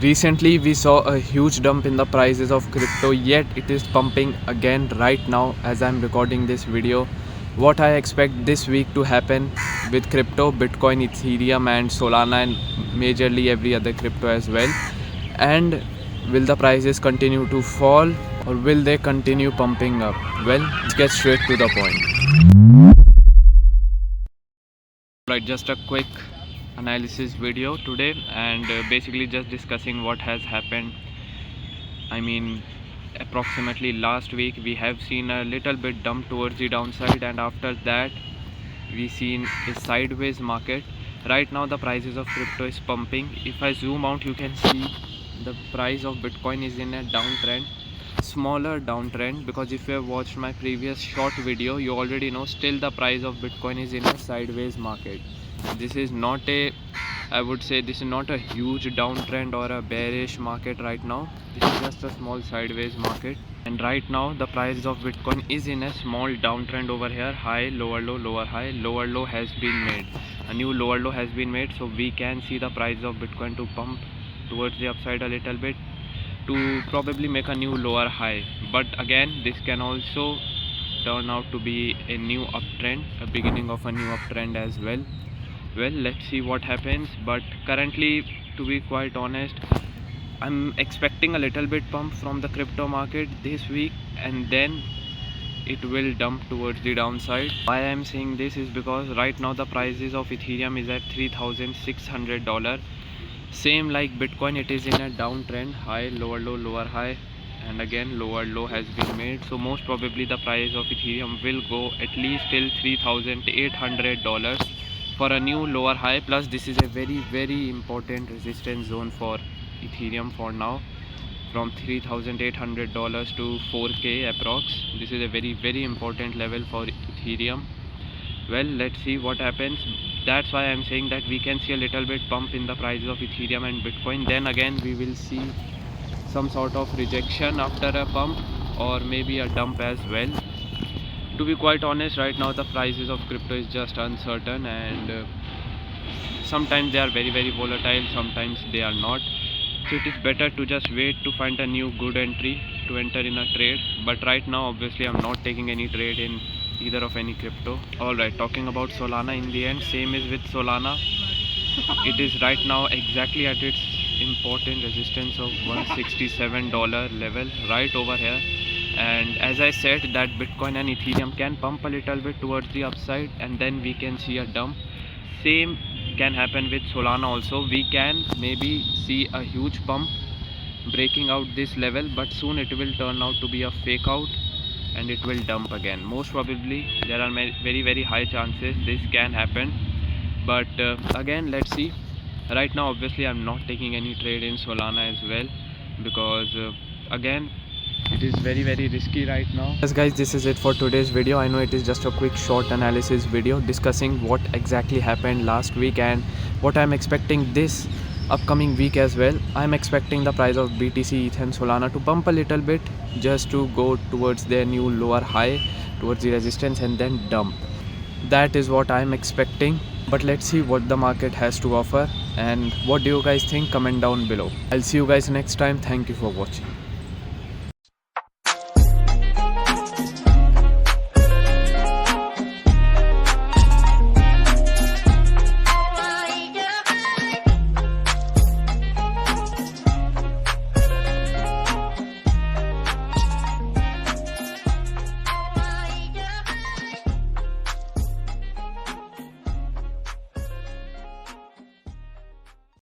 Recently we saw a huge dump in the prices of crypto, yet it is pumping again right now as I'm recording this video. What I expect this week to happen with crypto, Bitcoin, Ethereum and Solana, and majorly every other crypto as well. And will the prices continue to fall or will they continue pumping up? Well, let's get straight to the point. Right, just a quick analysis video today, and basically just discussing what has happened. I mean, approximately last week we have seen a little bit dump towards the downside, and after that we seen a sideways market. Right now the prices of crypto is pumping. If I zoom out, you can see the price of Bitcoin is in a downtrend, smaller downtrend, because if you have watched my previous short video, you already know still the price of Bitcoin is in a sideways market. This is not a, I would say this is not a huge downtrend or a bearish market right now. This is just a small sideways market, and right now the price of Bitcoin is in a small downtrend over here. High, lower low, lower high, lower low has been made, a new lower low has been made, so we can see the price of Bitcoin to pump towards the upside a little bit to probably make a new lower high. But again, this can also turn out to be a new uptrend, a beginning of a new uptrend as well. Well, let's see what happens, but currently, to be quite honest, I'm expecting a little bit pump from the crypto market this week, and then it will dump towards the downside. Why I'm saying this is because right now the prices of Ethereum is at $3,600. Same like Bitcoin, it is in a downtrend, high, lower low, lower high, and again lower low has been made. So most probably the price of Ethereum will go at least till $3,800 for a new lower high. Plus this is a very important resistance zone for Ethereum for now, from $3,800 to 4k approx. This is a very important level for Ethereum. Well, let's see what happens. That's why I'm saying that we can see a little bit pump in the prices of Ethereum and Bitcoin. Then again we will see some sort of rejection after a pump, or maybe a dump as well. To be quite honest, right now the prices of crypto is just uncertain, and sometimes they are very volatile, sometimes they are not. So it is better to just wait to find a new good entry to enter in a trade. But right now obviously I'm not taking any trade in either of any crypto. Alright, talking about Solana, in the end same is with Solana. It is right now exactly at its important resistance of $167 level right over here. And as I said that Bitcoin and Ethereum can pump a little bit towards the upside, and then we can see a dump. Same can happen with Solana also. We can maybe see a huge pump breaking out this level, but soon it will turn out to be a fake out and it will dump again. Most probably there are very high chances this can happen, but again let's see. Right now obviously I'm not taking any trade in Solana as well, because again it is very risky right now. Yes guys, this is it for today's video. I know it is just a quick short analysis video discussing what exactly happened last week and what I'm expecting this upcoming week as well. I'm expecting the price of BTC, ETH and Solana to pump a little bit just to go towards their new lower high, towards the resistance, and then dump. That is what I'm expecting, but let's see what the market has to offer. And what do you guys think? Comment down below. I'll see you guys next time. Thank you for watching.